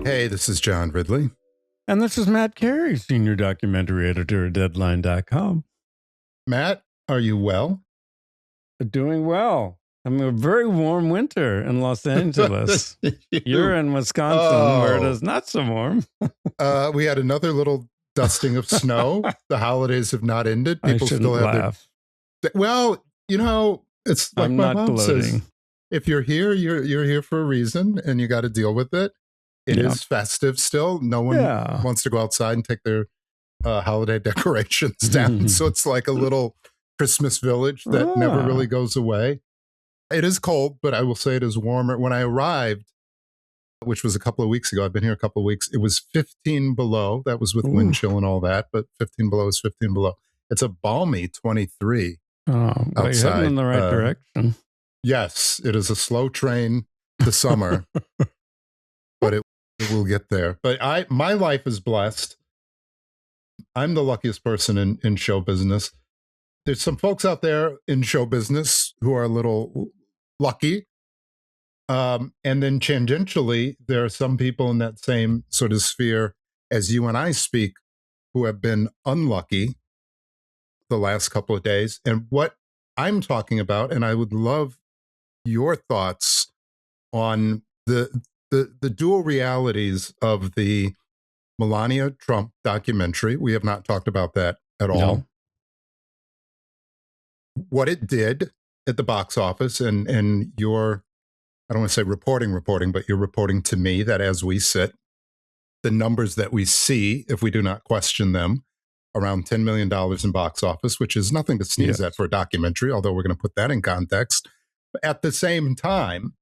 Hey, this is John Ridley. And this is Matt Carey, Senior Documentary Editor at Deadline.com. Matt, are you well? Doing well. I'm a very warm winter in Los Angeles. You're in Wisconsin, where it is not so warm. We had another little dusting of snow. The holidays have not ended. People still have laugh. Well, you know, it's like I'm my not mom gloating. says, if you're here, you're here for a reason, and you got to deal with it. It is festive still. No one wants to go outside and take their holiday decorations down. So it's like a little Christmas village that never really goes away. It is cold, but I will say it is warmer. When I arrived, which was a couple of weeks ago, I've been here a couple of weeks, it was 15 below. That was with wind chill and all that, but 15 below is 15 below. It's a balmy 23 outside. You're heading in the right direction. Yes, it is a slow train to summer, but it will get there. But my life is blessed. I'm the luckiest person in show business. There's some folks out there in show business who are a little lucky. And then tangentially, there are some people in that same sort of sphere as you and I speak who have been unlucky the last couple of days. And what I'm talking about, and I would love your thoughts on the dual realities of the Melania Trump documentary. We have not talked about that at all. No. What it did at the box office, and your, I don't want to say reporting, but you're reporting to me that as we sit, the numbers that we see, if we do not question them, around $10 million in box office, which is nothing to sneeze at for a documentary, although we're going to put that in context. But at the same time,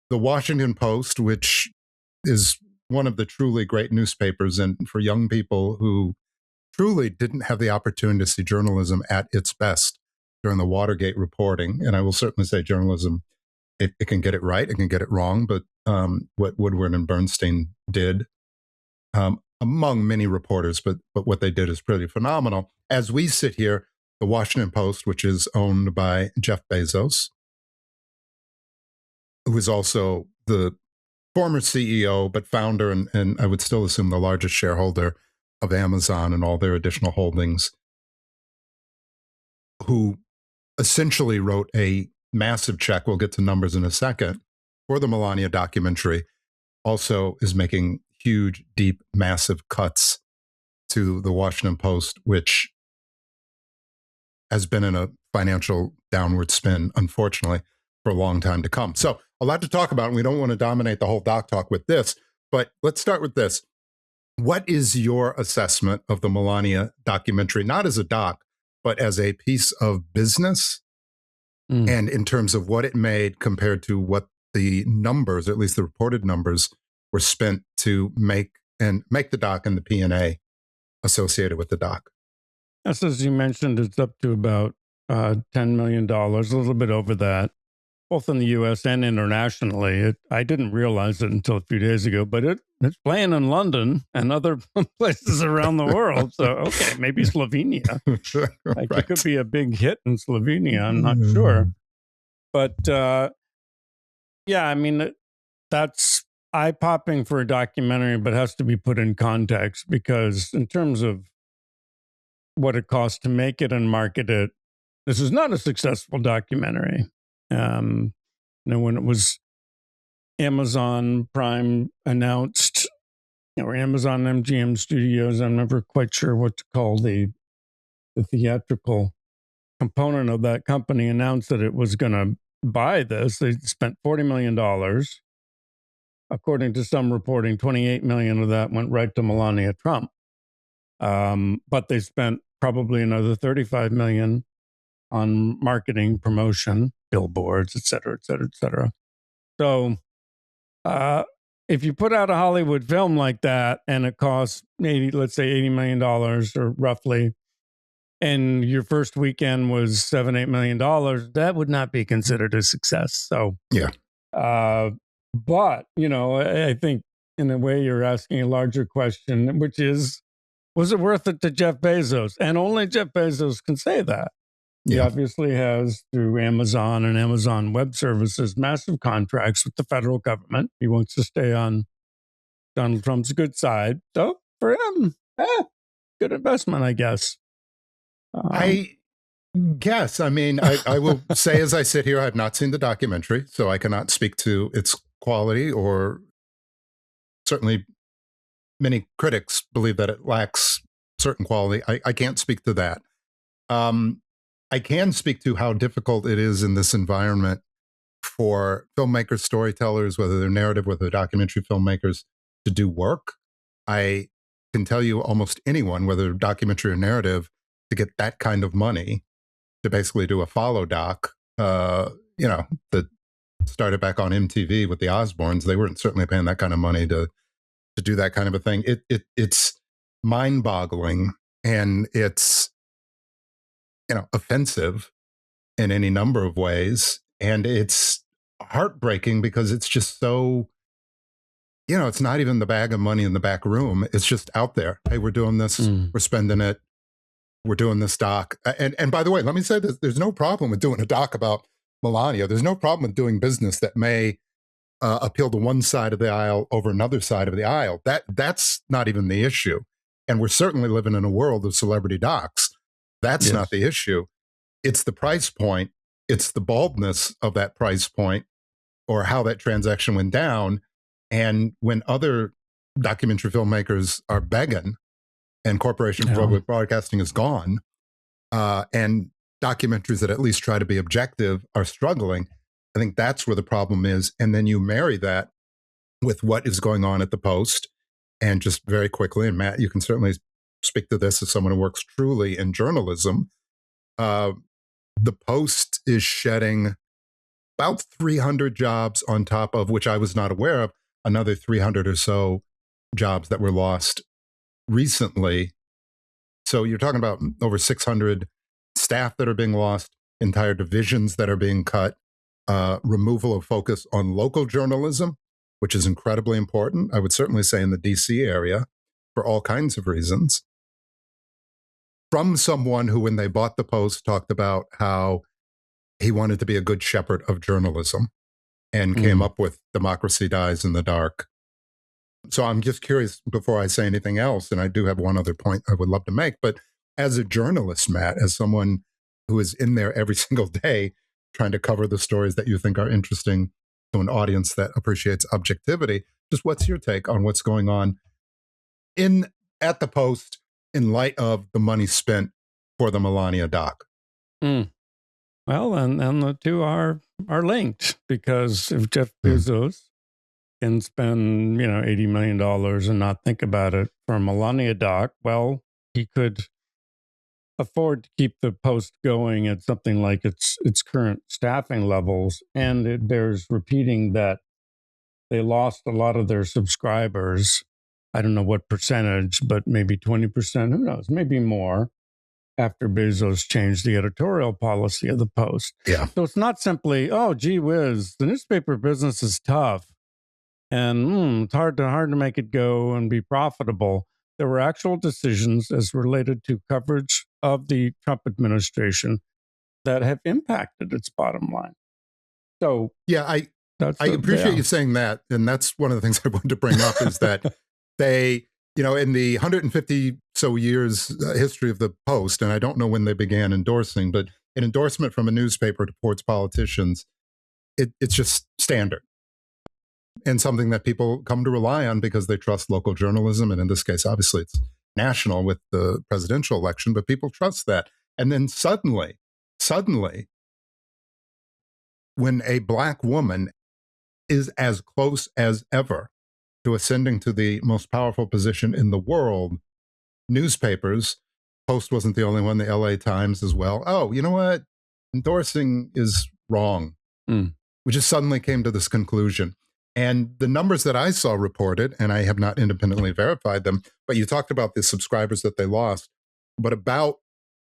the Washington Post, which is one of the truly great newspapers, and for young people who truly didn't have the opportunity to see journalism at its best during the Watergate reporting, and I will certainly say journalism, it can get it right, it can get it wrong, but what Woodward and Bernstein did, among many reporters, but what they did is pretty phenomenal. As we sit here, the Washington Post, which is owned by Jeff Bezos, who is also the former CEO, but founder, and I would still assume the largest shareholder of Amazon and all their additional holdings, who essentially wrote a massive check, we'll get to numbers in a second, for the Melania documentary, also is making huge, deep, massive cuts to the Washington Post, which has been in a financial downward spin, unfortunately, for a long time to come. So a lot to talk about, and we don't want to dominate the whole doc talk with this, but let's start with this. What is your assessment of the Melania documentary, not as a doc, but as a piece of business, and in terms of what it made compared to what the numbers, or at least the reported numbers, were spent to make the doc and the P&A associated with the doc? Yes, as you mentioned, it's up to about $10 million, a little bit over that, both in the U.S. and internationally. I didn't realize it until a few days ago, but it's playing in London and other places around the world. So, okay, maybe Slovenia. Like, it could be a big hit in Slovenia. I'm not sure. But, yeah, I mean, that's eye-popping for a documentary, but has to be put in context, because in terms of what it costs to make it and market it, this is not a successful documentary. When it was Amazon Prime announced, or Amazon MGM Studios, I'm never quite sure what to call the theatrical component of that company, announced that it was going to buy this. They spent $40 million. According to some reporting, 28 million of that went right to Melania Trump. But they spent probably another 35 million on marketing, promotion, billboards, et cetera, et cetera, et cetera. So if you put out a Hollywood film like that and it costs maybe, let's say, $80 million or roughly, and your first weekend was $7-8 million, that would not be considered a success. So, yeah. But, I think in a way you're asking a larger question, which is, was it worth it to Jeff Bezos? And only Jeff Bezos can say that. He obviously has, through Amazon and Amazon Web Services, massive contracts with the federal government. He wants to stay on Donald Trump's good side. So for him, good investment, I guess. I guess. I mean, I will say, as I sit here, I have not seen the documentary, so I cannot speak to its quality, or certainly many critics believe that it lacks certain quality. I can't speak to that. I can speak to how difficult it is in this environment for filmmakers, storytellers, whether they're narrative, whether they're documentary filmmakers, to do work. I can tell you almost anyone, whether documentary or narrative, to get that kind of money to basically do a follow doc, that started back on MTV with the Osbournes. They weren't certainly paying that kind of money to do that kind of a thing. It's mind boggling, and it's, offensive in any number of ways. And it's heartbreaking because it's just so, it's not even the bag of money in the back room. It's just out there. Hey, we're doing this. We're spending it. We're doing this doc. And by the way, let me say this. There's no problem with doing a doc about Melania. There's no problem with doing business that may appeal to one side of the aisle over another side of the aisle. That's not even the issue. And we're certainly living in a world of celebrity docs. That's not the issue. It's the price point. It's the baldness of that price point, or how that transaction went down. And when other documentary filmmakers are begging, and Corporation for Public Broadcasting is gone, and documentaries that at least try to be objective are struggling, I think that's where the problem is. And then you marry that with what is going on at the Post. And just very quickly, and Matt, you can certainly speak to this as someone who works truly in journalism, the Post is shedding about 300 jobs, on top of which I was not aware of, another 300 or so jobs that were lost recently. So you're talking about over 600 staff that are being lost, entire divisions that are being cut, removal of focus on local journalism, which is incredibly important. I would certainly say in the DC area, for all kinds of reasons. From someone who, when they bought the Post, talked about how he wanted to be a good shepherd of journalism, and came up with Democracy Dies in the Dark. So I'm just curious, before I say anything else, and I do have one other point I would love to make, but as a journalist, Matt, as someone who is in there every single day trying to cover the stories that you think are interesting to an audience that appreciates objectivity, just what's your take on what's going on at the Post in light of the money spent for the Melania doc? Well, and the two are linked, because if Jeff Bezos can spend, $80 million and not think about it for a Melania doc, well, he could afford to keep the Post going at something like its current staffing levels. And there's repeating that they lost a lot of their subscribers. I don't know what percentage, but maybe 20%, who knows, maybe more, after Bezos changed the editorial policy of the Post. Yeah. So it's not simply, oh, gee whiz, the newspaper business is tough, and it's hard to make it go and be profitable. There were actual decisions as related to coverage of the Trump administration that have impacted its bottom line. So yeah, I appreciate you saying that. And that's one of the things I wanted to bring up, is that they, in the 150 so years history of the Post, and I don't know when they began endorsing, but an endorsement from a newspaper towards politicians, it's just standard, and something that people come to rely on because they trust local journalism. And in this case, obviously, it's national with the presidential election, but people trust that. And then suddenly, when a Black woman is as close as ever to ascending to the most powerful position in the world, newspapers, Post wasn't the only one, the LA Times as well. Oh, you know what? Endorsing is wrong. We just suddenly came to this conclusion. And the numbers that I saw reported, and I have not independently verified them, but you talked about the subscribers that they lost, but about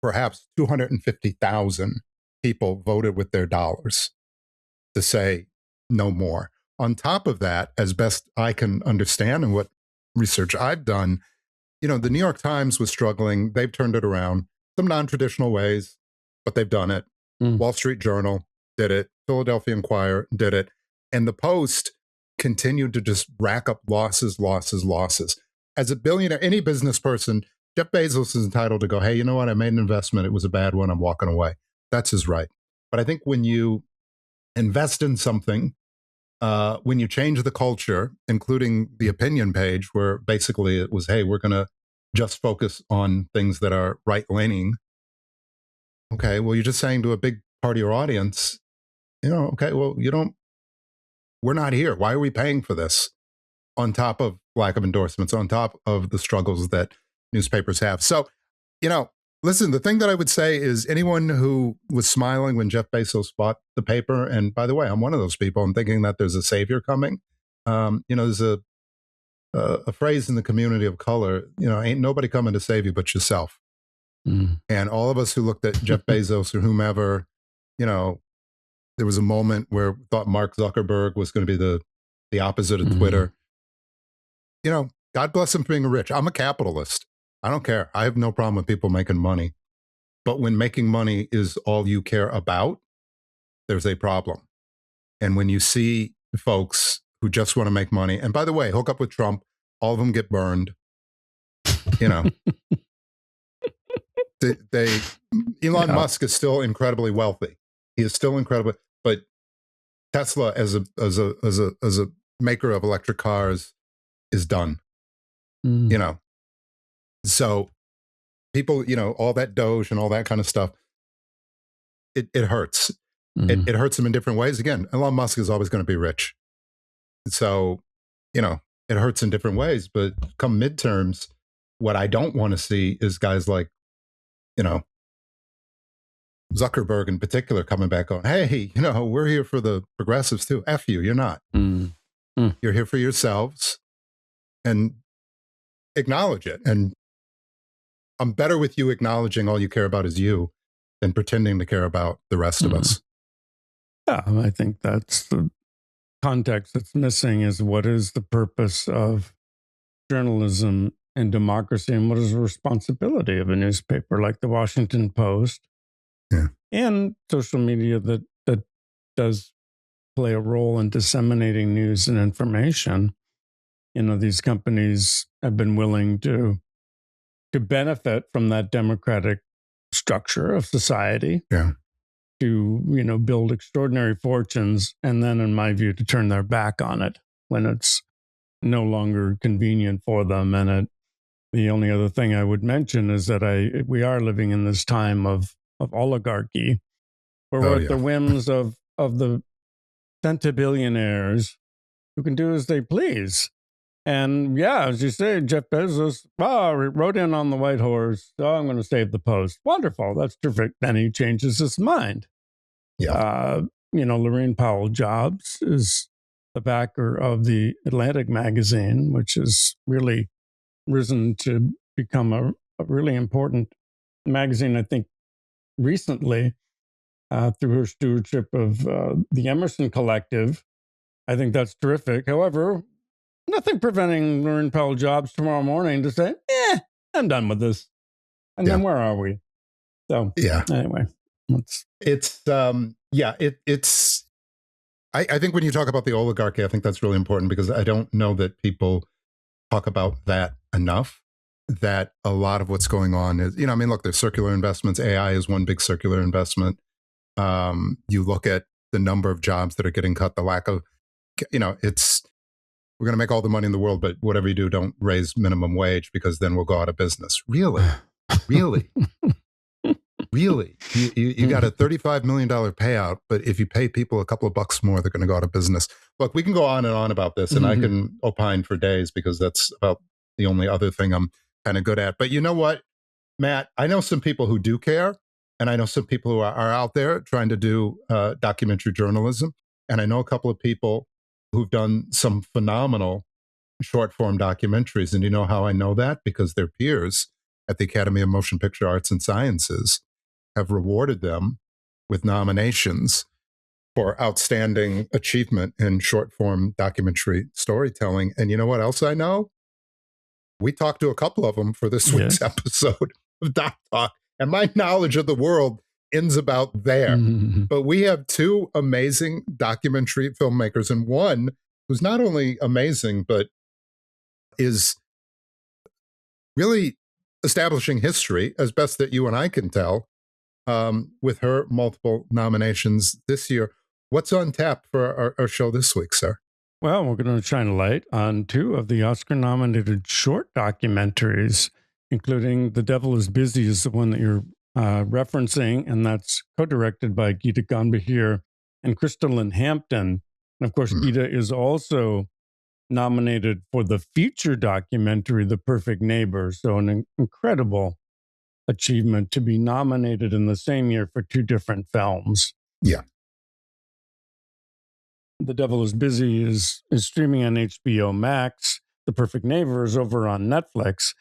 perhaps 250,000 people voted with their dollars to say no more. On top of that, as best I can understand and what research I've done, the New York Times was struggling. They've turned it around, some non-traditional ways, but they've done it. Wall Street Journal did it. Philadelphia Inquirer did it. And the Post, continued to just rack up losses. As a billionaire, any business person, Jeff Bezos is entitled to go, hey, you know what? I made an investment. It was a bad one. I'm walking away. That's his right. But I think when you invest in something, when you change the culture, including the opinion page, where basically it was, hey, we're going to just focus on things that are right-leaning. Okay, well, you're just saying to a big part of your audience, okay, well, we're not here. Why are we paying for this? On top of lack of endorsements, on top of the struggles that newspapers have. So, listen, the thing that I would say is anyone who was smiling when Jeff Bezos bought the paper, and by the way, I'm one of those people, I'm thinking that there's a savior coming. There's a phrase in the community of color, ain't nobody coming to save you but yourself. And all of us who looked at Jeff Bezos or whomever, there was a moment where we thought Mark Zuckerberg was going to be the opposite of Twitter. God bless him for being rich. I'm a capitalist. I don't care. I have no problem with people making money. But when making money is all you care about, there's a problem. And when you see folks who just want to make money, and by the way, hook up with Trump, all of them get burned. Elon Musk is still incredibly wealthy. He is still incredible, but Tesla as a maker of electric cars is done. So people, all that Doge and all that kind of stuff, it hurts. It hurts them in different ways. Again, Elon Musk is always going to be rich. So, it hurts in different ways. But come midterms, what I don't want to see is guys like, Zuckerberg in particular coming back on, hey, we're here for the progressives too. F you, you're not. You're here for yourselves, and acknowledge it. And I'm better with you acknowledging all you care about is you than pretending to care about the rest of us. Yeah, I think that's the context that's missing, is what is the purpose of journalism and democracy, and what is the responsibility of a newspaper like the Washington Post and social media that does play a role in disseminating news and information. These companies have been willing to benefit from that democratic structure of society, to build extraordinary fortunes, and then, in my view, to turn their back on it when it's no longer convenient for them. And the only other thing I would mention is that we are living in this time of oligarchy, where we're at the whims of the centibillionaires who can do as they please. And as you say, Jeff Bezos rode in on the white horse. I'm going to save the Post. Wonderful. That's terrific. Then he changes his mind. Laurene Powell Jobs is the backer of the Atlantic magazine, which has really risen to become a really important magazine, I think, recently, through her stewardship of the Emerson Collective. I think that's terrific. However, nothing preventing Laurene Powell Jobs tomorrow morning to say, I'm done with this. And then where are we? So, anyway. I think when you talk about the oligarchy, I think that's really important, because I don't know that people talk about that enough, that a lot of what's going on is, look, there's circular investments. AI is one big circular investment. You look at the number of jobs that are getting cut, the lack of, we're going to make all the money in the world, but whatever you do, don't raise minimum wage, because then we'll go out of business. Really? Really? You got a $35 million payout, but if you pay people a couple of bucks more, they're going to go out of business. Look, we can go on and on about this, and I can opine for days, because that's about the only other thing I'm kind of good at. But you know what, Matt? I know some people who do care, and I know some people who are out there trying to do documentary journalism, and I know a couple of people who've done some phenomenal short-form documentaries. And you know how I know that? Because their peers at the Academy of Motion Picture Arts and Sciences have rewarded them with nominations for outstanding achievement in short-form documentary storytelling. And you know what else I know? We talked to a couple of them for this week's episode of Doc Talk, and my knowledge of the world ends about there. But we have two amazing documentary filmmakers, and one who's not only amazing, but is really establishing history, as best that you and I can tell, with her multiple nominations this year. What's on tap for our show this week, sir? Well, we're going to shine a light on two of the Oscar nominated short documentaries, including The Devil is Busy, is the one that you're referencing, and that's co directed by Geeta Gandbhir and Christalyn Hampton. And of course, Geeta is also nominated for the feature documentary, The Perfect Neighbor. So, an incredible achievement to be nominated in the same year for two different films. Yeah. The Devil is Busy is streaming on HBO Max. The Perfect Neighbor is over on Netflix.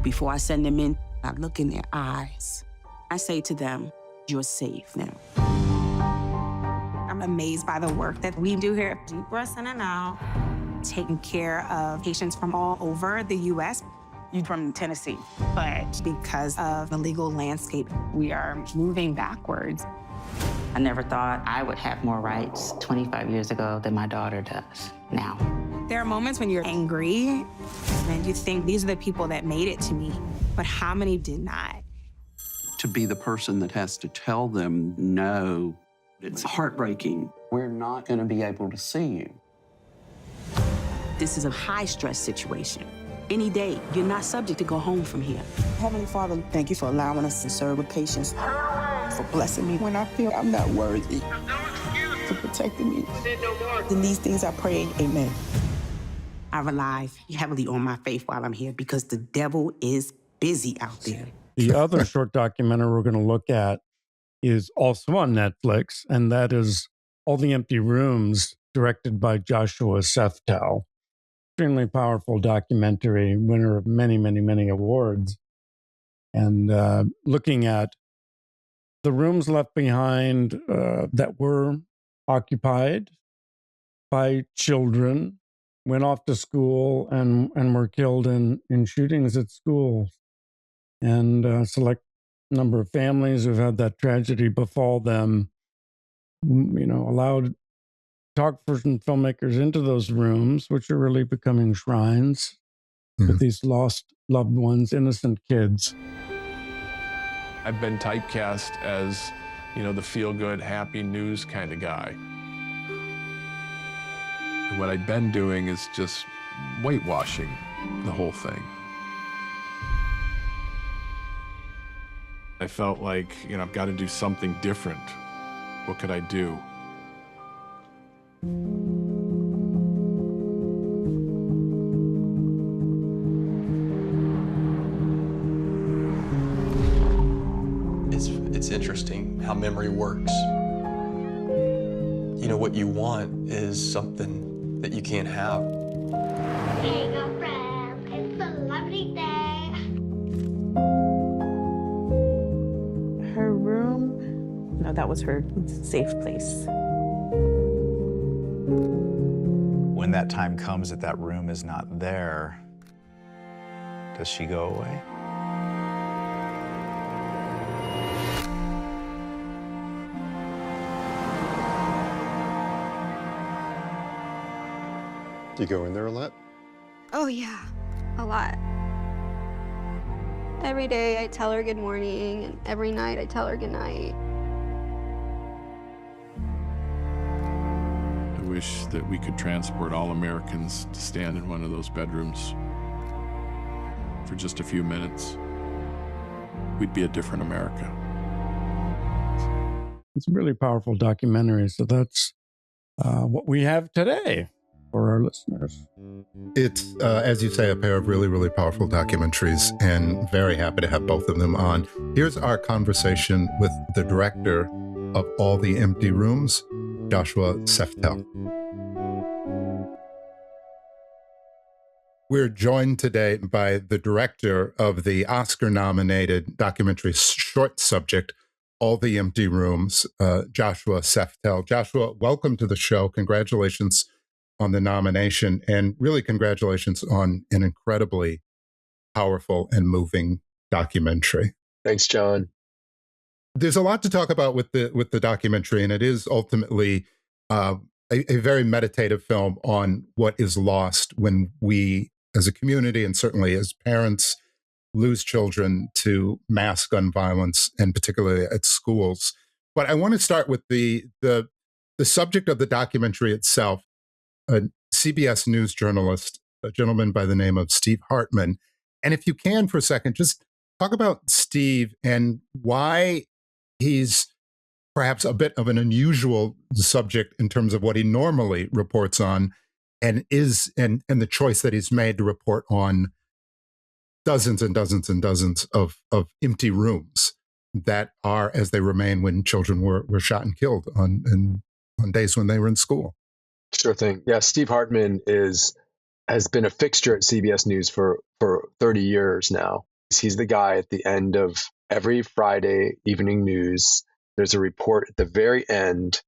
Before I send them in, I look in their eyes. I say to them, you're safe now. I'm amazed by the work that we do here. Deep breaths in and out, taking care of patients from all over the U.S. You from Tennessee. But because of the legal landscape, we are moving backwards. I never thought I would have more rights 25 years ago than my daughter does now. There are moments when you're angry and you think, these are the people that made it to me, but how many did not? To be the person that has to tell them no, it's heartbreaking. We're not going to be able to see you. This is a high-stress situation. Any day, you're not subject to go home from here. Heavenly Father, thank you for allowing us to serve with patience, for blessing me when I feel I'm not worthy, for protecting me. In these things I pray, amen. I rely heavily on my faith while I'm here because the devil is busy out there. The other short documentary we're going to look at is also on Netflix, and that is All the Empty Rooms, directed by Joshua Seftel. Extremely powerful documentary, winner of many, many, many awards. And looking at the rooms left behind that were occupied by children, went off to school and were killed in shootings at schools. And a select number of families who've had that tragedy befall them, allowed photographers and filmmakers into those rooms, which are really becoming shrines with these lost loved ones, innocent kids. I've been typecast as, the feel-good, happy news kind of guy. And what I've been doing is just whitewashing the whole thing. I felt like, I've got to do something different. What could I do? It's interesting how memory works. What you want is something that you can't have. Hey, your friend, it's a lovely day. Her room, that was her safe place. When that time comes that room is not there, does she go away? Do you go in there a lot? Oh, yeah, a lot. Every day I tell her good morning, and every night I tell her good night. I wish that we could transport all Americans to stand in one of those bedrooms for just a few minutes. We'd be a different America. It's a really powerful documentary. So that's what we have today for our listeners. It's, as you say, a pair of really, really powerful documentaries, and very happy to have both of them on. Here's our conversation with the director of All the Empty Rooms, Joshua Seftel. We're joined today by the director of the Oscar-nominated documentary short subject, All the Empty Rooms, Joshua Seftel. Joshua, welcome to the show. Congratulations on the nomination, and really congratulations on an incredibly powerful and moving documentary. Thanks, John. There's a lot to talk about with the documentary, and it is ultimately a very meditative film on what is lost when we, as a community and certainly as parents, lose children to mass gun violence, and particularly at schools. But I want to start with the subject of the documentary itself. A CBS News journalist, a gentleman by the name of Steve Hartman. And if you can for a second, just talk about Steve and why he's perhaps a bit of an unusual subject in terms of what he normally reports on, and the choice that he's made to report on dozens and dozens and dozens of empty rooms that are as they remain when children were shot and killed on days when they were in school. Sure thing. Yeah, Steve Hartman has been a fixture at CBS News for 30 years now. He's the guy at the end of every Friday evening news. There's a report at the very end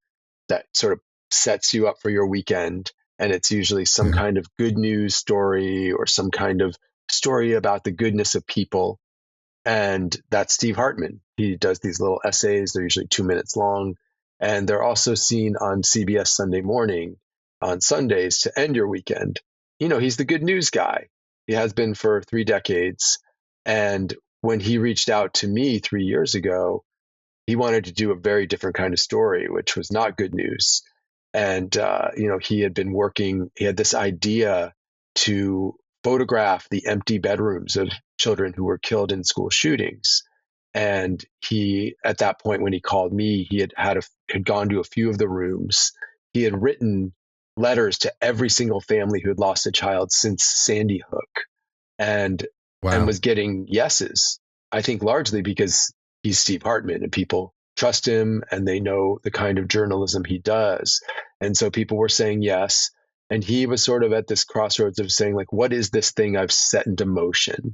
that sort of sets you up for your weekend. And it's usually some kind of good news story or some kind of story about the goodness of people. And that's Steve Hartman. He does these little essays. They're usually 2 minutes long. And they're also seen on CBS Sunday Morning on Sundays to end your weekend. You know, he's the good news guy. He has been for 3 decades. And when he reached out to me 3 years ago, he wanted to do a very different kind of story, which was not good news. And, he had been working, he had this idea to photograph the empty bedrooms of children who were killed in school shootings. And he, at that point, when he called me, he had gone to a few of the rooms. He had written letters to every single family who had lost a child since Sandy Hook, and was getting yeses. I think largely because he's Steve Hartman and people trust him and they know the kind of journalism he does. And so people were saying yes. And he was sort of at this crossroads of saying, like, what is this thing I've set into motion?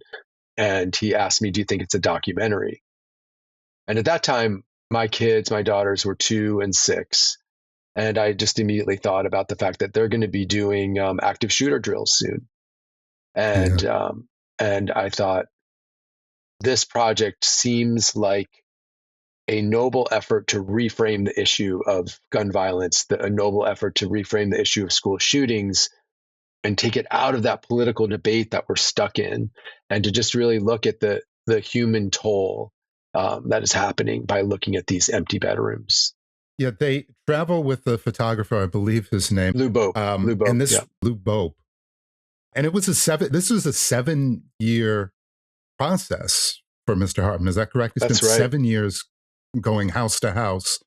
And he asked me, do you think it's a documentary? And at that time, my daughters were 2 and 6. And I just immediately thought about the fact that they're going to be doing active shooter drills soon. And I thought, this project seems like a noble effort to reframe the issue of gun violence, a noble effort to reframe the issue of school shootings and take it out of that political debate that we're stuck in, and to just really look at the human toll that is happening by looking at these empty bedrooms. Yeah, they travel with the photographer, I believe his name. Lou Bopp. Lou Bopp, Lou Bopp. And this was a 7-year process for Mr. Hartman. Is that correct? He spent 7 years going house to house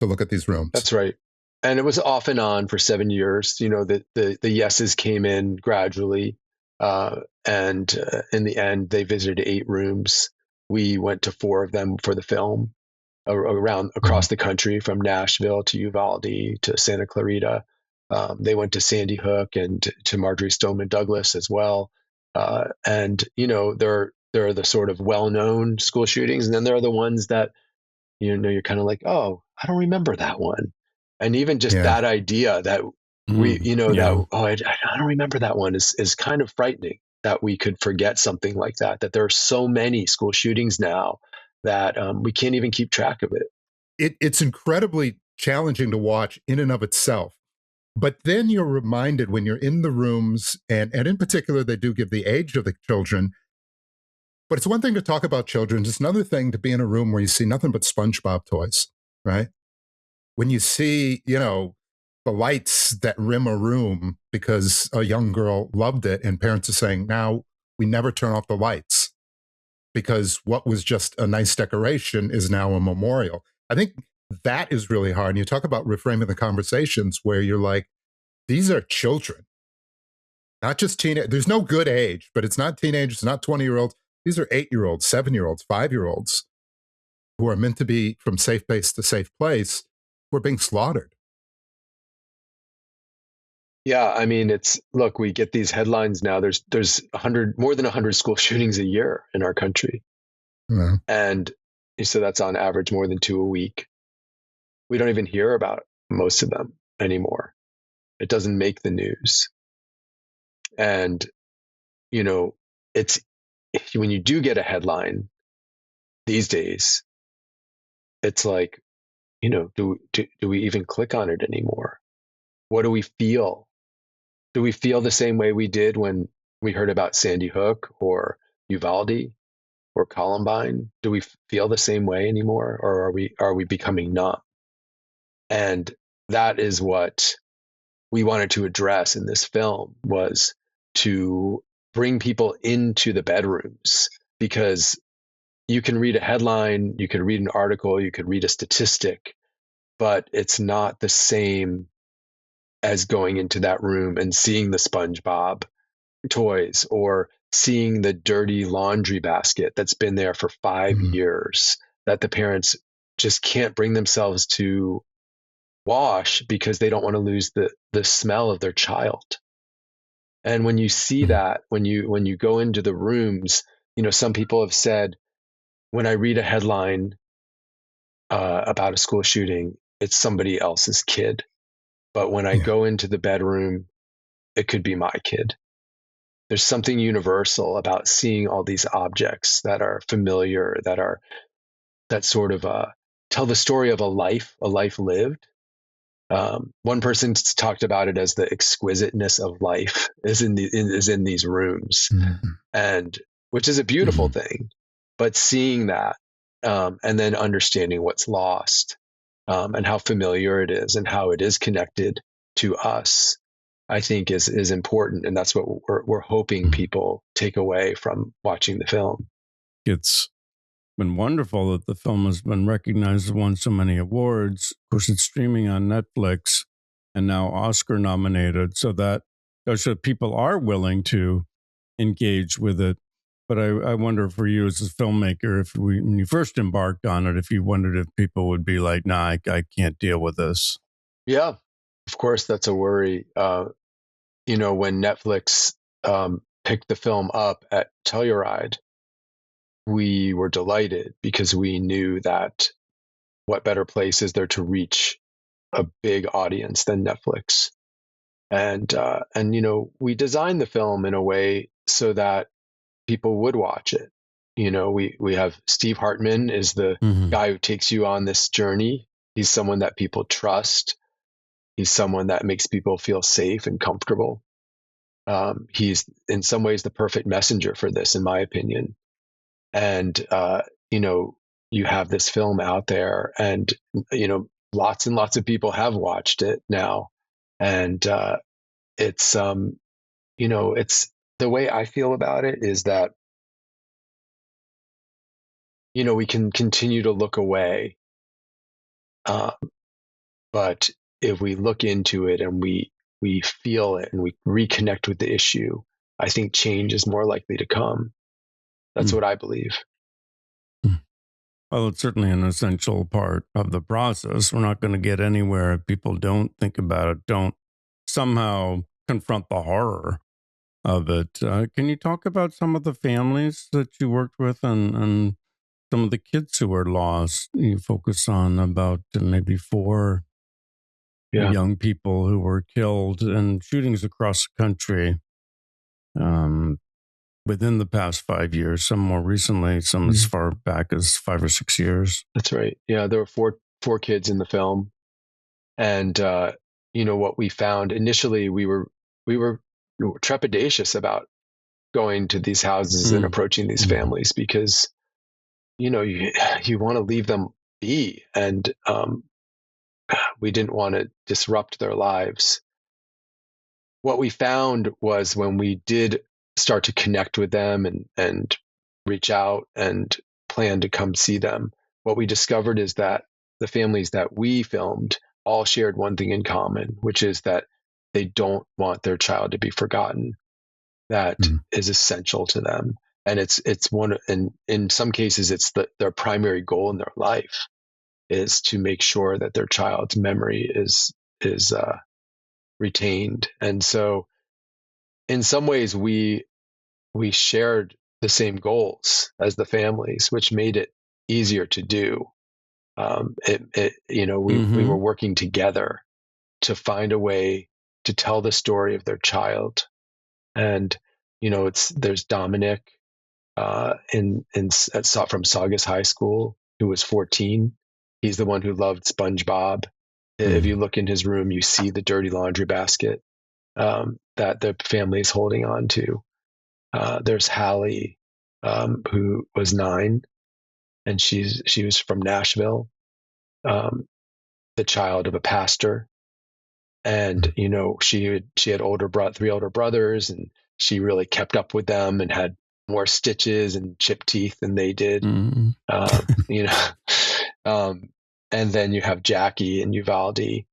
to look at these rooms. That's right. And it was off and on for 7 years. You know, the yeses came in gradually. And in the end, they visited 8 rooms. We went to 4 of them for the film across the country, from Nashville to Uvalde to Santa Clarita. They went to Sandy Hook and to Marjorie Stoneman Douglas as well. And, you know, there are the sort of well-known school shootings, and then there are the ones that, you know, you're kind of like, oh, I don't remember that one. And even just that idea that I don't remember that one is kind of frightening, that we could forget something like that there are so many school shootings now that we can't even keep track of it. It's incredibly challenging to watch in and of itself. But then you're reminded when you're in the rooms, and in particular, they do give the age of the children. But it's one thing to talk about children. It's another thing to be in a room where you see nothing but SpongeBob toys, right? When you see, you know, the lights that rim a room because a young girl loved it, and parents are saying, now we never turn off the lights because what was just a nice decoration is now a memorial. I think that is really hard. And you talk about reframing the conversations where you're like, these are children, not just teenage. There's no good age, but it's not teenagers, it's not 20-year-olds. These are 8-year-olds, 7-year-olds, 5-year-olds who are meant to be from safe place to safe place, who are being slaughtered. Yeah, I mean, look, we get these headlines now. There's more than 100 school shootings a year in our country. Yeah. And so that's on average more than 2 a week. We don't even hear about most of them anymore. It doesn't make the news. And, you know, it's when you do get a headline these days, it's like, you know, do we even click on it anymore? What do we feel? Do we feel the same way we did when we heard about Sandy Hook or Uvalde or Columbine? Do we feel the same way anymore, or are we becoming numb? And that is what we wanted to address in this film, was to bring people into the bedrooms, because you can read a headline, you could read an article, you could read a statistic, but it's not the same as going into that room and seeing the SpongeBob toys or seeing the dirty laundry basket that's been there for 5 years that the parents just can't bring themselves to wash because they don't want to lose the smell of their child. And when you see that, when you go into the rooms, some people have said, when I read a headline about a school shooting, it's somebody else's kid. But when I go into the bedroom, it could be my kid. There's something universal about seeing all these objects that are familiar, that sort of tell the story of a life lived. One person talked about it as the exquisiteness of life is in these rooms, and which is a beautiful thing. But seeing that, and then understanding what's lost, and how familiar it is, and how it is connected to us, I think is important, and that's what we're hoping people take away from watching the film. It's been wonderful that the film has been recognized and won so many awards. Of course, it's streaming on Netflix and now Oscar nominated, so that people are willing to engage with it. But I wonder for you as a filmmaker, when you first embarked on it, if you wondered if people would be like, nah, I can't deal with this. Yeah, of course, that's a worry. When Netflix picked the film up at Telluride, we were delighted because we knew that what better place is there to reach a big audience than Netflix. And we designed the film in a way so that people would watch it. We have Steve Hartman is the guy who takes you on this journey. He's someone that people trust. He's someone that makes people feel safe and comfortable. He's in some ways the perfect messenger for this, in my opinion. And, you have this film out there, and, lots and lots of people have watched it now. And it's, it's the way I feel about it is that, we can continue to look away. But if we look into it and we feel it and we reconnect with the issue, I think change is more likely to come. That's what I believe. Well, it's certainly an essential part of the process. We're not going to get anywhere if people don't think about it, don't somehow confront the horror of it. Can you talk about some of the families that you worked with and some of the kids who were lost? You focus on about maybe 4 young people who were killed in shootings across the country within the past 5 years, some more recently, some as far back as 5 or 6 years. That's right. Yeah, there were four kids in the film. And, what we found initially, we were trepidatious about going to these houses and approaching these families because, you want to leave them be. And we didn't want to disrupt their lives. What we found was when we did start to connect with them and reach out and plan to come see them, what we discovered is that the families that we filmed all shared one thing in common, which is that they don't want their child to be forgotten. That is essential to them. And it's one, and in some cases, it's their primary goal in their life is to make sure that their child's memory is retained. And so in some ways we shared the same goals as the families, which made it easier to do. We were working together to find a way to tell the story of their child. And, there's Dominic from Saugus High School, who was 14. He's the one who loved SpongeBob. If you look in his room, you see the dirty laundry basket that the family is holding on to. There's Hallie, who was 9, and she was from Nashville, the child of a pastor. And, you know, she had 3 older brothers, and she really kept up with them and had more stitches and chipped teeth than they did. You know, and then you have Jackie and Uvalde.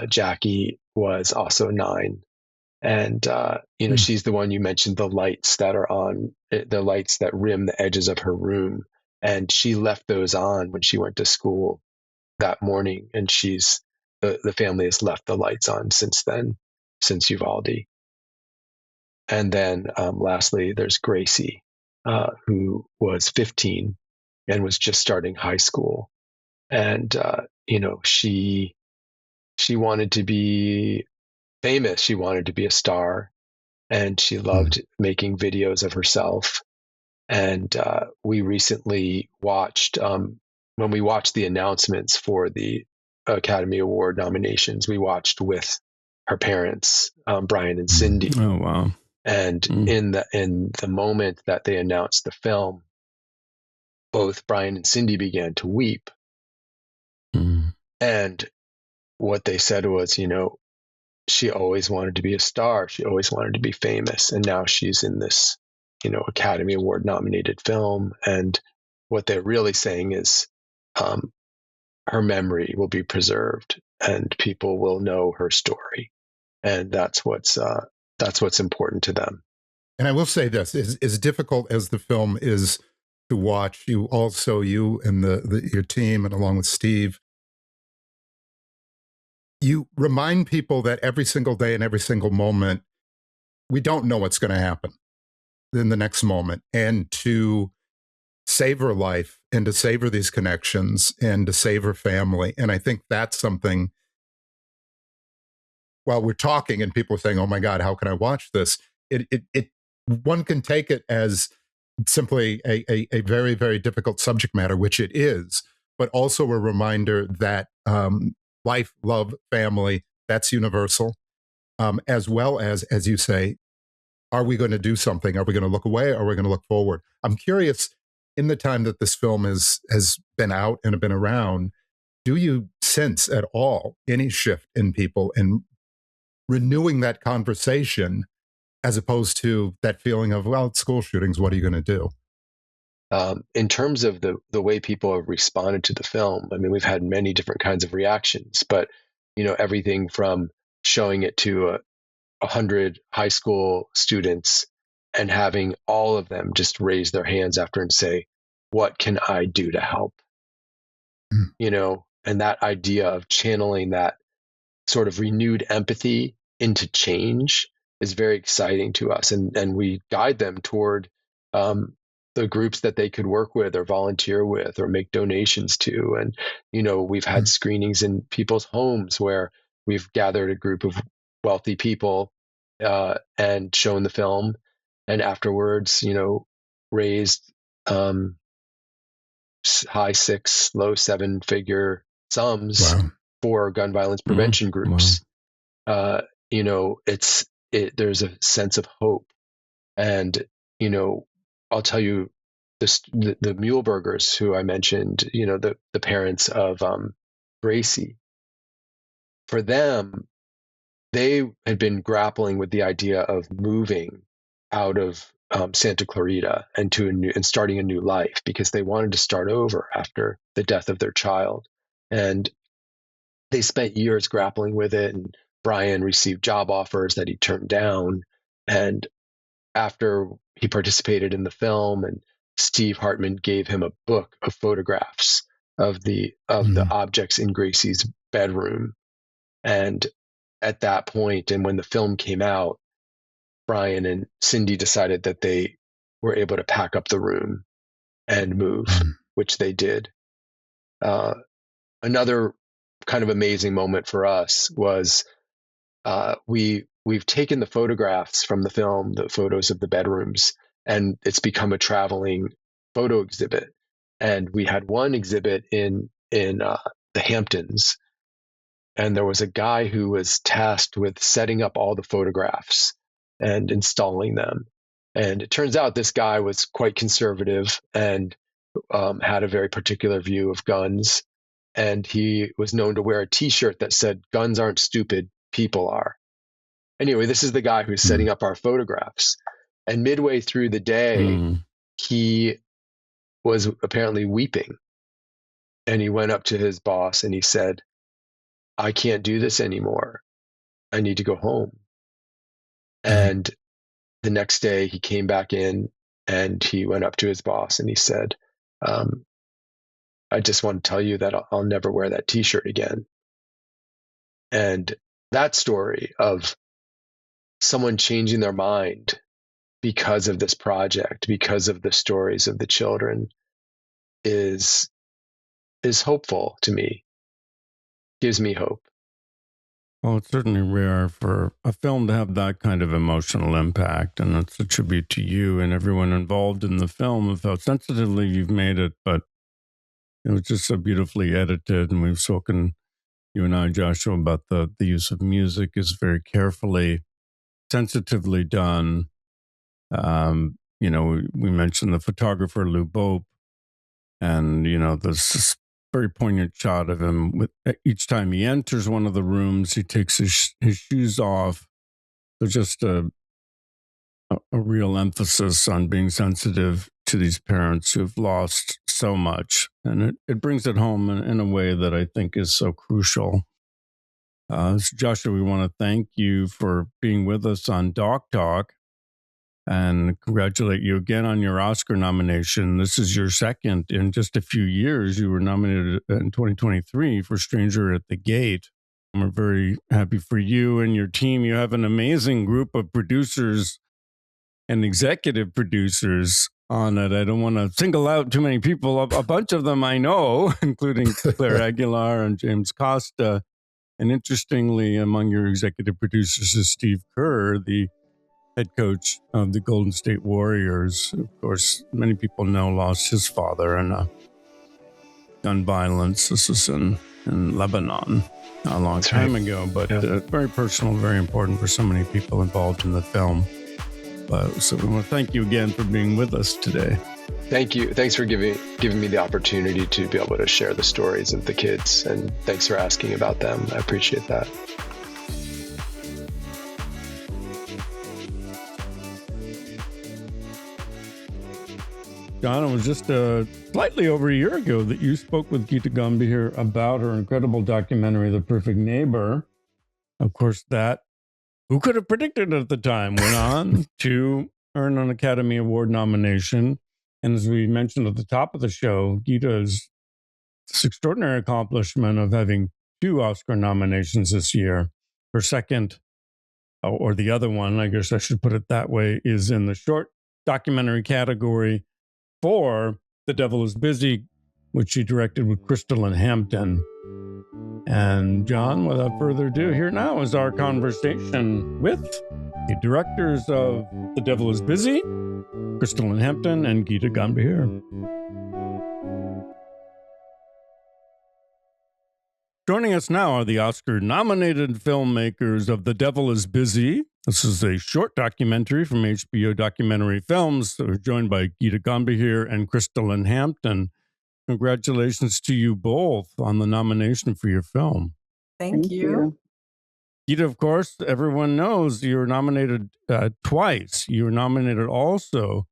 Jackie was also 9. And, you know, she's the one you mentioned, the lights that are on, the lights that rim the edges of her room. And she left those on when she went to school that morning. And the family has left the lights on since then, since Uvalde. And then lastly, there's Gracie, who was 15 and was just starting high school. And, you know, she wanted to be famous. She wanted to be a star, and she loved making videos of herself. And we recently watched, when we watched the announcements for the Academy Award nominations, we watched with her parents, Brian and Cindy. Oh, wow. And in the moment that they announced the film, both Brian and Cindy began to weep. And what they said was, you know, she always wanted to be a star. She always wanted to be famous. And now she's in this, you know, Academy Award nominated film. And what they're really saying is her memory will be preserved and people will know her story. And that's what's important to them. And I will say this, as difficult as the film is to watch, you and your team, and along with Steve, you remind people that every single day and every single moment, we don't know what's going to happen in the next moment. And to savor life and to savor these connections and to savor family. And I think that's something, while we're talking and people are saying, oh my God, how can I watch this? One can take it as simply a very, very difficult subject matter, which it is, but also a reminder that life, love, family, that's universal, as well as you say, are we going to do something? Are we going to look away? Or are we going to look forward? I'm curious, in the time that this film has been out and been around, do you sense at all any shift in people and renewing that conversation, as opposed to that feeling of, well, it's school shootings, what are you going to do? In terms of the way people have responded to the film, I mean, we've had many different kinds of reactions, but, you know, everything from showing it to 100 high school students and having all of them just raise their hands after and say, what can I do to help? You know, and that idea of channeling that sort of renewed empathy into change is very exciting to us. And we guide them toward the groups that they could work with or volunteer with or make donations to. And, you know, we've had screenings in people's homes where we've gathered a group of wealthy people and shown the film, and afterwards, you know, raised high 6, low 7-figure sums for gun violence prevention groups. You know, there's a sense of hope. And, you know, I'll tell you, the Muehlbergers, who I mentioned, you know, the parents of Gracie, for them, they had been grappling with the idea of moving out of Santa Clarita and starting a new life, because they wanted to start over after the death of their child. And they spent years grappling with it. And Brian received job offers that he turned down. And after he participated in the film, and Steve Hartman gave him a book of photographs of the objects in Gracie's bedroom. And at that point, and when the film came out, Brian and Cindy decided that they were able to pack up the room and move, which they did. Another kind of amazing moment for us was we've taken the photographs from the film, the photos of the bedrooms, and it's become a traveling photo exhibit. And we had one exhibit in the Hamptons And there was a guy who was tasked with setting up all the photographs and installing them. And it turns out this guy was quite conservative and had a very particular view of guns. And he was known to wear a T-shirt that said, "Guns aren't stupid, people are." Anyway, this is the guy who's setting up our photographs. And midway through the day, he was apparently weeping. And he went up to his boss and he said, "I can't do this anymore. I need to go home." And the next day he came back in and he went up to his boss and he said, "I just want to tell you that I'll never wear that T-shirt again." And that story of someone changing their mind because of this project, because of the stories of the children, is hopeful to me. Gives me hope. Well, it's certainly rare for a film to have that kind of emotional impact, and it's a tribute to you and everyone involved in the film of how sensitively you've made it, but it was just so beautifully edited, and we've spoken, you and I, Joshua, about the use of music is very carefully, sensitively done. We mentioned the photographer, Lou Bopp, and, this very poignant shot of him with each time he enters one of the rooms, he takes his shoes off. There's just a real emphasis on being sensitive to these parents who've lost so much. And it brings it home in a way that I think is so crucial. So Joshua, we want to thank you for being with us on Doc Talk and congratulate you again on your Oscar nomination. This is your second in just a few years. You were nominated in 2023 for Stranger at the Gate. We're very happy for you and your team. You have an amazing group of producers and executive producers on it. I don't want to single out too many people. A bunch of them I know, including Claire Aguilar and James Costa. And interestingly, among your executive producers is Steve Kerr, the head coach of the Golden State Warriors. Of course, many people know lost his father in gun violence. This was in Lebanon a long time ago, but very personal, very important for so many people involved in the film. So we want to thank you again for being with us today. Thank you. Thanks for giving me the opportunity to be able to share the stories of the kids, and thanks for asking about them. I appreciate that. John, it was just slightly over a year ago that you spoke with Geeta Gandbhir about her incredible documentary, The Perfect Neighbor. Of course, that, who could have predicted at the time, went on to earn an Academy Award nomination. And as we mentioned at the top of the show, Geeta's this extraordinary accomplishment of having 2 Oscar nominations this year. Her second, or the other one, I guess I should put it that way, is in the short documentary category for The Devil is Busy, which she directed with Christalyn Hampton. And John, without further ado, here now is our conversation with the directors of The Devil is Busy, Christalyn Hampton and Geeta Gandbhir. Joining us now are the Oscar-nominated filmmakers of The Devil is Busy. This is a short documentary from HBO Documentary Films. We're joined by Geeta Gandbhir and Christalyn Hampton. Congratulations to you both on the nomination for your film. Thank you. Geeta, of course, everyone knows you were nominated twice. You were nominated also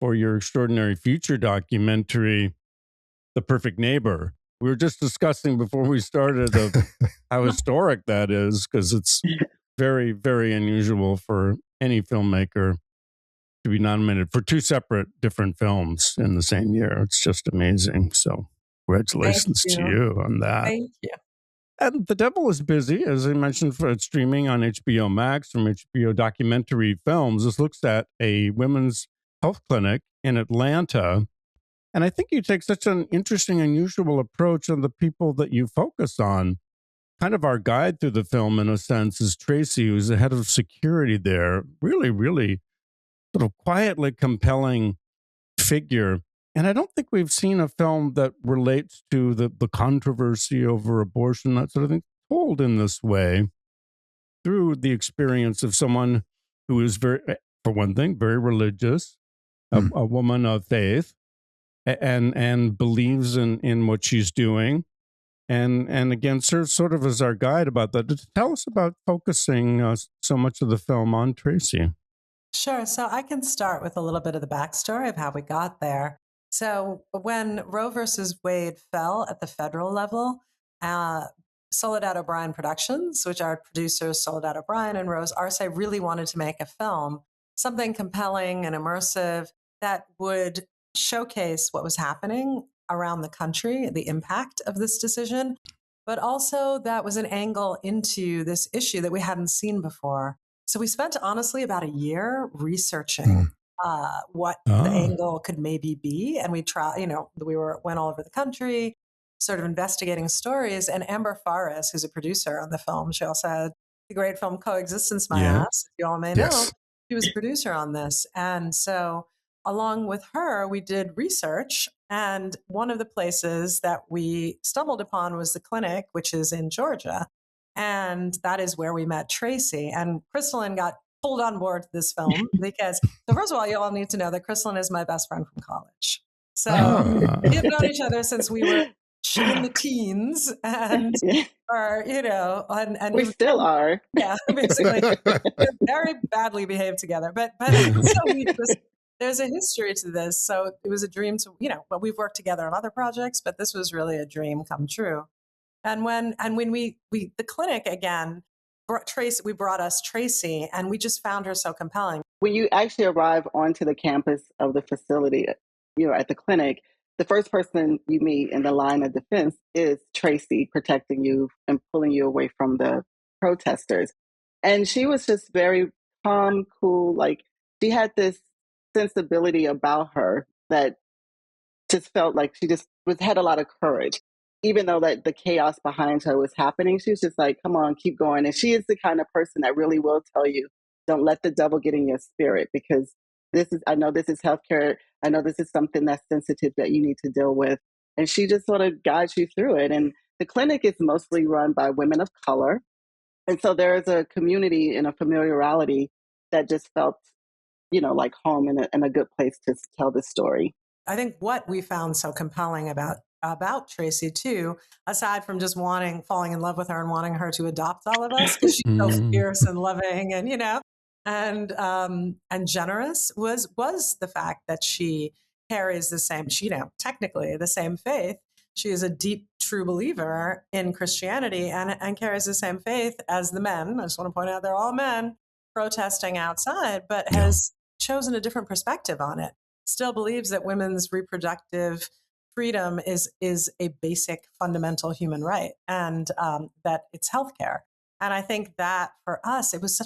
for your extraordinary feature documentary, The Perfect Neighbor. We were just discussing before we started of how historic that is, because it's very, very unusual for any filmmaker to be nominated for 2 separate different films in the same year. It's just amazing. So congratulations to you on that. Thank you. And The Devil is Busy, as I mentioned, for it's streaming on HBO Max from HBO Documentary Films. This looks at a women's health clinic in Atlanta. And I think you take such an interesting, unusual approach on the people that you focus on. Kind of our guide through the film, in a sense, is Tracy, who's the head of security there. Really, really sort of quietly compelling figure. And I don't think we've seen a film that relates to the controversy over abortion, that sort of thing. told in this way through the experience of someone who is very, for one thing, very religious, a woman of faith, and believes in what she's doing, and again serves sort of as our guide about that. Tell us about focusing so much of the film on Tracy. Sure. So I can start with a little bit of the backstory of how we got there. So when Roe versus Wade fell at the federal level, Soledad O'Brien Productions, which our producers Soledad O'Brien and Rose Arce really wanted to make a film, something compelling and immersive that would showcase what was happening around the country, the impact of this decision, but also that was an angle into this issue that we hadn't seen before. So we spent honestly about a year researching what the angle could maybe be, and we went all over the country, sort of investigating stories. And Amber Fares, who's a producer on the film, she also had the great film Coexistence, My Ass, you all may know. She was a producer on this, and so along with her, we did research. And one of the places that we stumbled upon was the clinic, which is in Georgia. And that is where we met Tracy. And Christalyn got pulled on board to this film because, so first of all, you all need to know that Christalyn is my best friend from college. So we have known each other since we were in the teens, and and we still are. Yeah, basically, we're very badly behaved together. But so there's a history to this. So it was a dream to, but we've worked together on other projects, but this was really a dream come true. And when we the clinic again brought us Tracy, and we just found her so compelling. When you actually arrive onto the campus of the facility, at the clinic, the first person you meet in the line of defense is Tracy, protecting you and pulling you away from the protesters. And she was just very calm, cool. Like, she had this sensibility about her that just felt like she just had a lot of courage. Even though that the chaos behind her was happening, she was just like, come on, keep going. And she is the kind of person that really will tell you, don't let the devil get in your spirit, because I know this is healthcare. I know this is something that's sensitive that you need to deal with. And she just sort of guides you through it. And the clinic is mostly run by women of color. And so there is a community and a familiarity that just felt, like home and a good place to tell this story. I think what we found so compelling about Tracy too, aside from just falling in love with her and wanting her to adopt all of us, because she's so fierce and loving and generous, was the fact that she carries the same, technically the same faith. She is a deep, true believer in Christianity and carries the same faith as the men. I just want to point out they're all men protesting outside, but has chosen a different perspective on it. Still believes that women's reproductive freedom is a basic fundamental human right, and that it's healthcare. And I think that for us, it was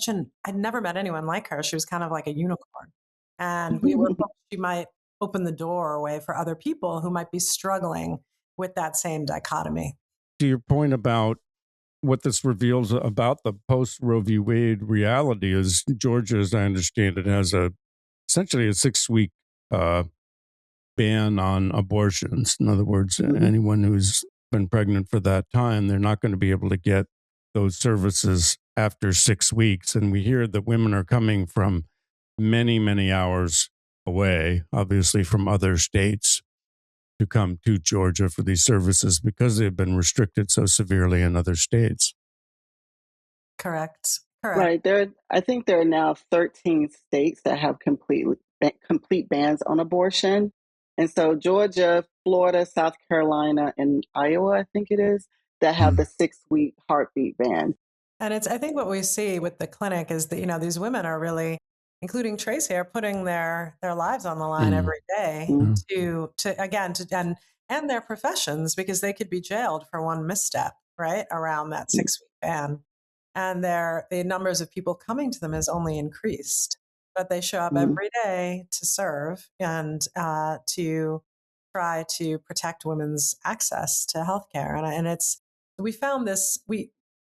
I'd never met anyone like her. She was kind of like a unicorn. And we were hoping she might open the doorway for other people who might be struggling with that same dichotomy. To your point about what this reveals about the post Roe v. Wade reality is Georgia, as I understand it, has essentially a 6-week ban on abortions. In other words, anyone who's been pregnant for that time, they're not going to be able to get those services after 6 weeks. And we hear that women are coming from many, many hours away, obviously from other states, to come to Georgia for these services because they've been restricted so severely in other states. Correct. Right. I think there are now 13 states that have complete bans on abortion. And so Georgia, Florida, South Carolina, and Iowa, I think it is, that have the 6-week heartbeat ban. And I think what we see with the clinic is that, these women are really, including Tracy, are putting their lives on the line every day and their professions, because they could be jailed for one misstep, right, around that 6-week ban. And the numbers of people coming to them has only increased. But they show up every day to serve and to try to protect women's access to healthcare. And we found this.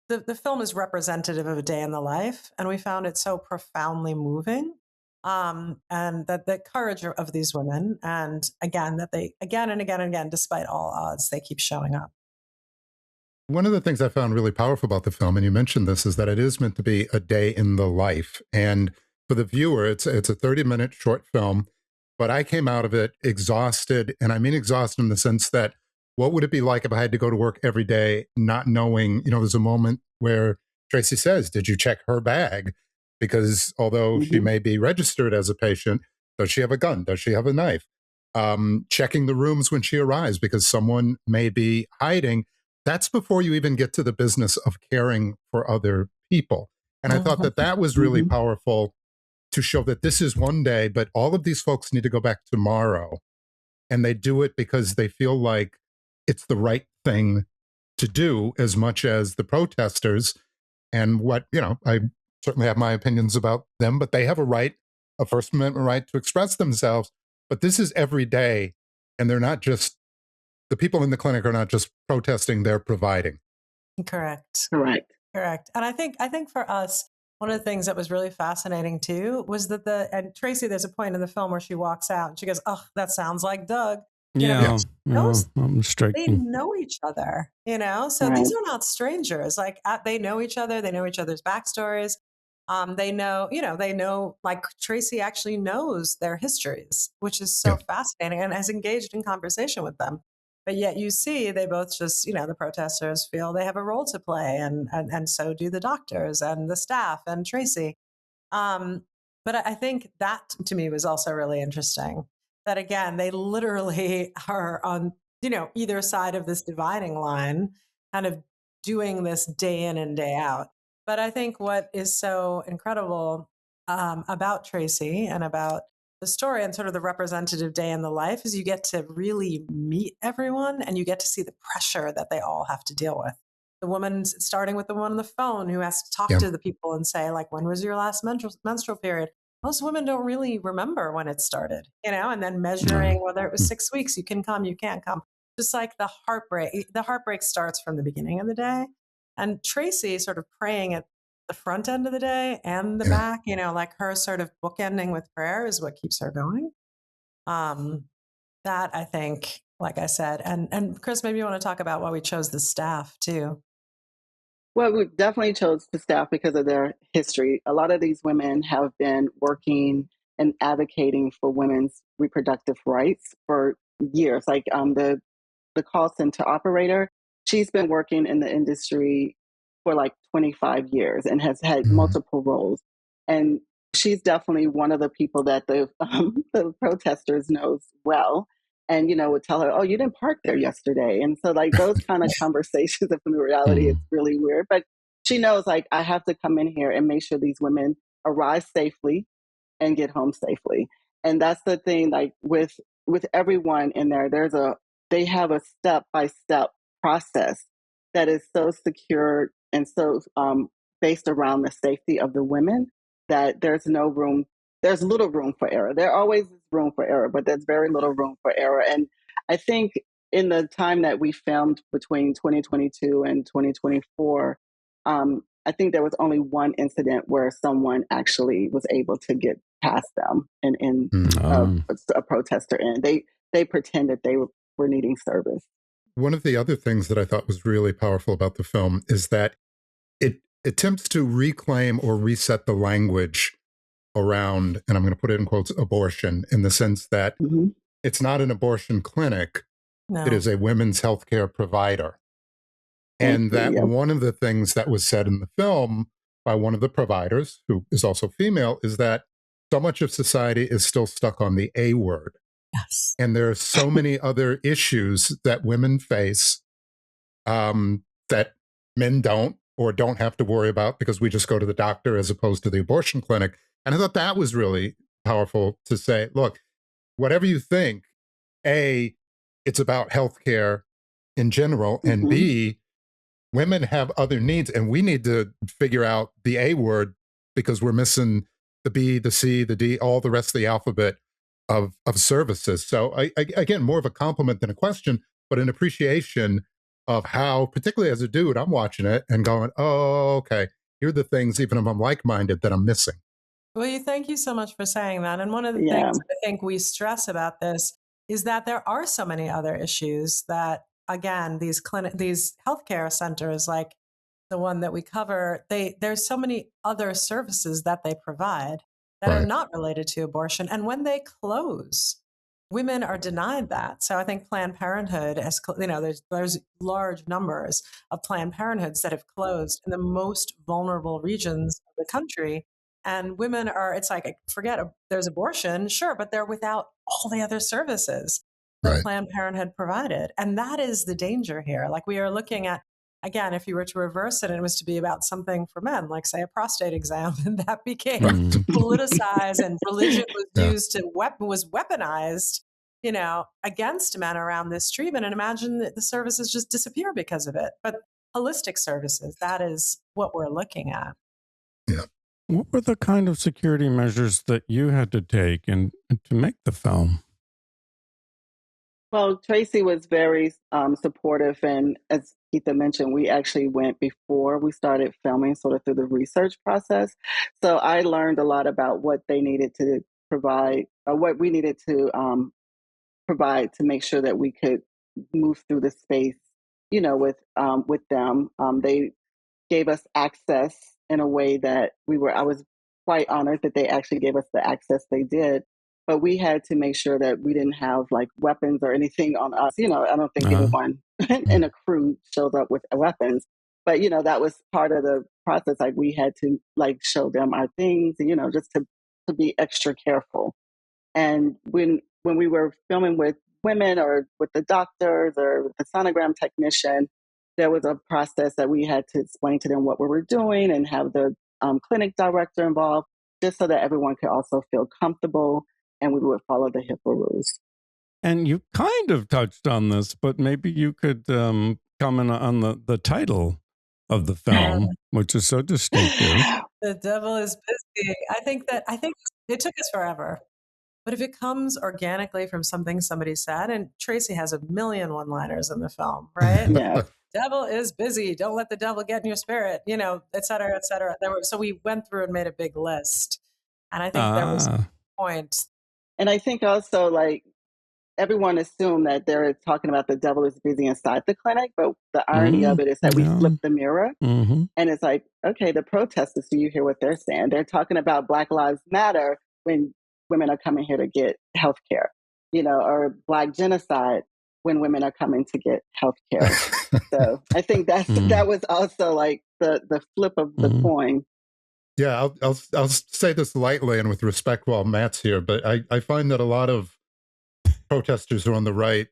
The film is representative of a day in the life, and we found it so profoundly moving. And that the courage of these women, and again that they again and again and again, despite all odds, they keep showing up. One of the things I found really powerful about the film, and you mentioned this, is that it is meant to be a day in the life. And for the viewer, it's a 30-minute short film, but I came out of it exhausted. And I mean exhausted in the sense that what would it be like if I had to go to work every day not knowing, there's a moment where Tracy says, did you check her bag? Because although she may be registered as a patient, does she have a gun? Does she have a knife? Checking the rooms when she arrives because someone may be hiding. That's before you even get to the business of caring for other people. And I thought that was really powerful to show that this is one day, but all of these folks need to go back tomorrow. And they do it because they feel like it's the right thing to do as much as the protesters. And what, I certainly have my opinions about them, but they have a First Amendment right to express themselves. But this is every day. And they're not just, the people in the clinic are not just protesting, they're providing. Correct. Correct. And I think for us, one of the things that was really fascinating too was that and Tracy, there's a point in the film where she walks out and she goes, "Oh, that sounds like Doug." They striking. know each other, so these are not strangers. Like they know each other. They know each other's backstories. They know, like Tracy actually knows their histories, which is so fascinating, and has engaged in conversation with them. But yet you see they both just, the protesters feel they have a role to play, and so do the doctors and the staff and Tracy. But I think that to me was also really interesting, that again, they literally are on, either side of this dividing line, kind of doing this day in and day out. But I think what is so incredible about Tracy and about the story and sort of the representative day in the life is you get to really meet everyone and you get to see the pressure that they all have to deal with. The woman, starting with the one on the phone who has to talk to the people and say, like, when was your last menstrual period? Most women don't really remember when it started, and then measuring whether it was 6 weeks, you can come, you can't come. Just like the heartbreak starts from the beginning of the day. And Tracy sort of praying at the front end of the day and the back, like her sort of bookending with prayer is what keeps her going. That I think, like I said, and Chris, maybe you want to talk about why we chose the staff too. Well, we definitely chose the staff because of their history. A lot of these women have been working and advocating for women's reproductive rights for years. Like the call center operator, she's been working in the industry for like 25 years and has had multiple roles. And she's definitely one of the people that the protesters knows well. And, would tell her, "Oh, you didn't park there yesterday." And so like those kind of conversations of reality, it's really weird. But she knows, like, I have to come in here and make sure these women arrive safely and get home safely. And that's the thing, like with everyone in there, they have a step-by-step process that is so secure and so based around the safety of the women that there's little room for error. There always is room for error, but there's very little room for error. And I think in the time that we filmed between 2022 and 2024, I think there was only one incident where someone actually was able to get past them and a protester in. They pretended they were needing service. One of the other things that I thought was really powerful about the film is that it attempts to reclaim or reset the language around, and I'm going to put it in quotes, abortion, in the sense that it's not an abortion clinic. No. It is a women's healthcare provider. And that one of the things that was said in the film by one of the providers, who is also female, is that so much of society is still stuck on the A word. Yes. And there are so many other issues that women face that men don't or don't have to worry about because we just go to the doctor as opposed to the abortion clinic. And I thought that was really powerful to say, look, whatever you think, A, it's about healthcare in general, and B, women have other needs, and we need to figure out the A word because we're missing the B, the C, the D, all the rest of the alphabet of services. So again, more of a compliment than a question, but an appreciation of how, particularly as a dude, I'm watching it and going, oh, okay, here are the things, even if I'm like-minded, that I'm missing. Well, thank you so much for saying that. And one of the things I think we stress about this is that there are so many other issues that again, these healthcare centers, like the one that we cover, there's so many other services that they provide that are not related to abortion. And when they close, women are denied that. So I think Planned Parenthood, there's large numbers of Planned Parenthoods that have closed in the most vulnerable regions of the country. And women it's like, there's abortion, sure, but they're without all the other services that Planned Parenthood provided. And that is the danger here. Like, we are looking at, again, if you were to reverse it and it was to be about something for men, like say a prostate exam, and that became politicized and religion was used to was weaponized, against men around this treatment. And imagine that the services just disappear because of it. But holistic services, that is what we're looking at. Yeah. What were the kind of security measures that you had to take and to make the film? Well, Tracy was very supportive. And as Geeta mentioned, we actually went before we started filming, sort of through the research process. So I learned a lot about what they needed to provide, or what we needed to provide to make sure that we could move through the space, with them. They gave us access in a way that I was quite honored that they actually gave us the access they did. But we had to make sure that we didn't have like weapons or anything on us. I don't think anyone in a crew shows up with weapons. But, that was part of the process. Like, we had to show them our things, just to be extra careful. And when we were filming with women or with the doctors or with the sonogram technician, there was a process that we had to explain to them what we were doing and have the clinic director involved, just so that everyone could also feel comfortable and we would follow the HIPAA rules. And you kind of touched on this, but maybe you could comment on the title of the film, which is so distinctive. The devil is busy. I think it took us forever. But if it comes organically from something somebody said, and Tracy has a million one-liners in the film, right? Yeah. Devil is busy. Don't let the devil get in your spirit, et cetera, et cetera. So we went through and made a big list. And I think that was the point. And I think also, everyone assumed that they're talking about the devil is busy inside the clinic, but the irony of it is that we flip the mirror. And it's like, okay, the protesters, do you hear what they're saying? They're talking about Black Lives Matter when women are coming here to get health care, or Black genocide when women are coming to get health care. So I think that was also like the flip of the coin. Yeah, I'll say this lightly and with respect while Matt's here, but I find that a lot of protesters who are on the right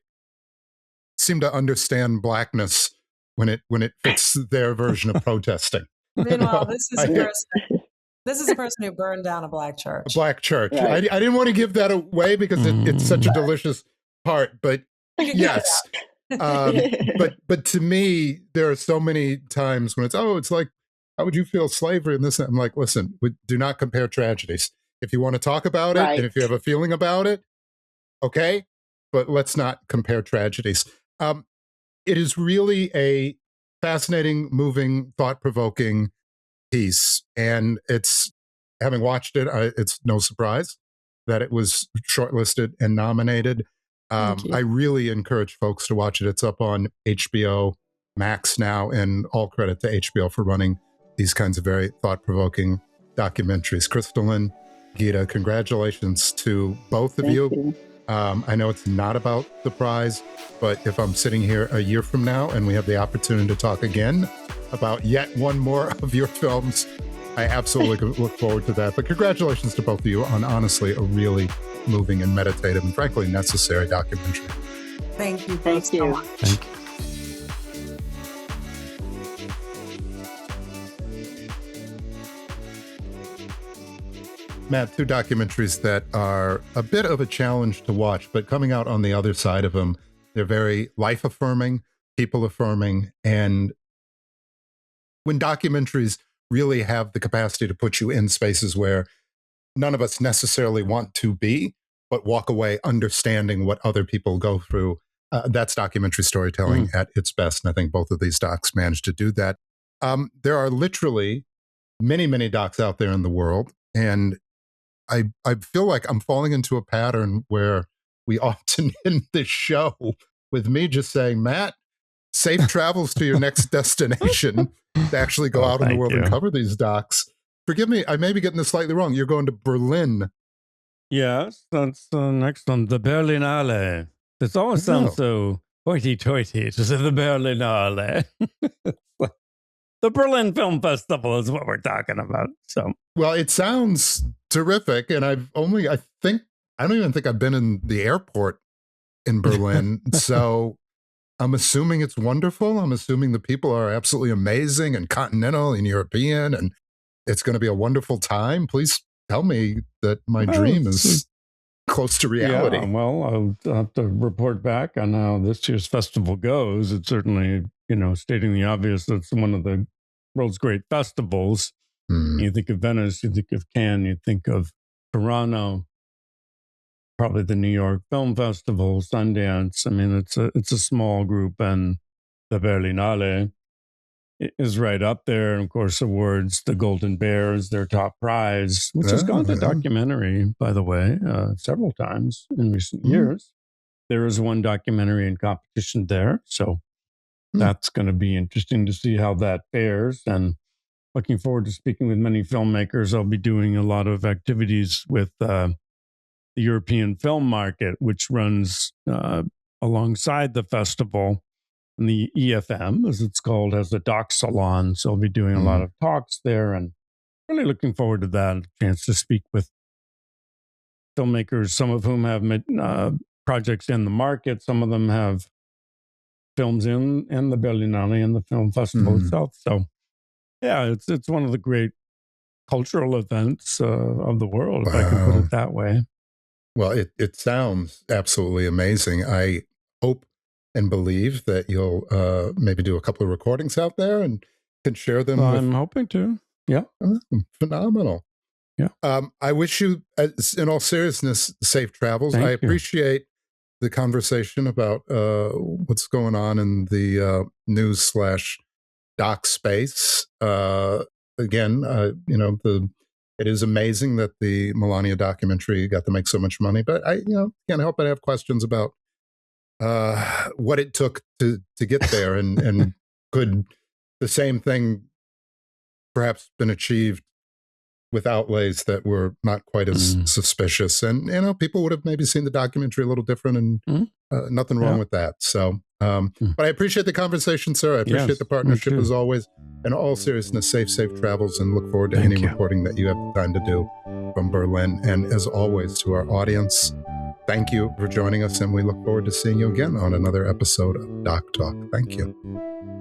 seem to understand Blackness when it fits their version of protesting. Meanwhile, this is a person who burned down a Black church. A Black church. Right. I didn't want to give that away because it's such a delicious part, but yes. But to me, there are so many times when it's like, how would you feel slavery and this? I'm like, listen, we do not compare tragedies. If you want to talk about it and if you have a feeling about it, okay, but let's not compare tragedies. It is really a fascinating, moving, thought-provoking piece. And having watched it, it's no surprise that it was shortlisted and nominated. I really encourage folks to watch it. It's up on HBO Max now, and all credit to HBO for running these kinds of very thought-provoking documentaries. Christalyn, Geeta, congratulations to both of you. I know it's not about the prize, but if I'm sitting here a year from now and we have the opportunity to talk again about yet one more of your films, I absolutely look forward to that. But congratulations to both of you on honestly a really moving and meditative and frankly necessary documentary. Thank you. Thank you. Thank you. Matt, two documentaries that are a bit of a challenge to watch, but coming out on the other side of them, they're very life-affirming, people-affirming, and when documentaries really have the capacity to put you in spaces where none of us necessarily want to be, but walk away understanding what other people go through, that's documentary storytelling at its best, and I think both of these docs managed to do that. There are literally many, many docs out there in the world, and I feel like I'm falling into a pattern where we often end this show with me just saying, Matt, safe travels to your next destination to actually go out in the world and cover these docs. Forgive me, I may be getting this slightly wrong. You're going to Berlin. Yes, that's the next one, the Berlinale. This always sounds so hoity-toity to say the Berlinale. The Berlin Film Festival is what we're talking about. So, well, it sounds terrific, and I don't even think I've been in the airport in Berlin. So I'm assuming it's wonderful. I'm assuming the people are absolutely amazing and continental and European, and it's going to be a wonderful time. Please tell me that my dream is close to reality. Yeah, well, I'll have to report back on how this year's festival goes. It's certainly, stating the obvious, it's one of the world's great festivals. You think of Venice, you think of Cannes, you think of Toronto, probably the New York Film Festival, Sundance. I mean, it's a small group, and the Berlinale is right up there. And of course, awards the Golden Bear is their top prize, which has gone to documentary, by the way, several times in recent years. There is one documentary in competition there, so that's going to be interesting to see how that fares. And looking forward to speaking with many filmmakers. I'll be doing a lot of activities with the European film market, which runs alongside the festival. And the EFM, as it's called, has a doc salon. So I'll be doing a lot of talks there, and really looking forward to that. A chance to speak with filmmakers, some of whom have projects in the market. Some of them have films in the Berlinale and the film festival itself. So, yeah, it's one of the great cultural events of the world, if I can put it that way. Well, it sounds absolutely amazing. I hope and believe that you'll maybe do a couple of recordings out there and can share them. I'm hoping to. Yeah. Phenomenal. Yeah. I wish you, in all seriousness, safe travels. Thank I you. appreciate the conversation about what's going on in the news/doc space. Again, it is amazing that the Melania documentary got to make so much money, but I can't help but have questions about what it took to get there, and could the same thing perhaps been achieved with outlays that were not quite as suspicious? And people would have maybe seen the documentary a little different, and nothing wrong with that. So but I appreciate the conversation, sir. I appreciate the partnership as always. In all seriousness, safe travels, and look forward to any reporting that you have the time to do from Berlin. And as always, to our audience, thank you for joining us, and we look forward to seeing you again on another episode of Doc Talk. Thank you.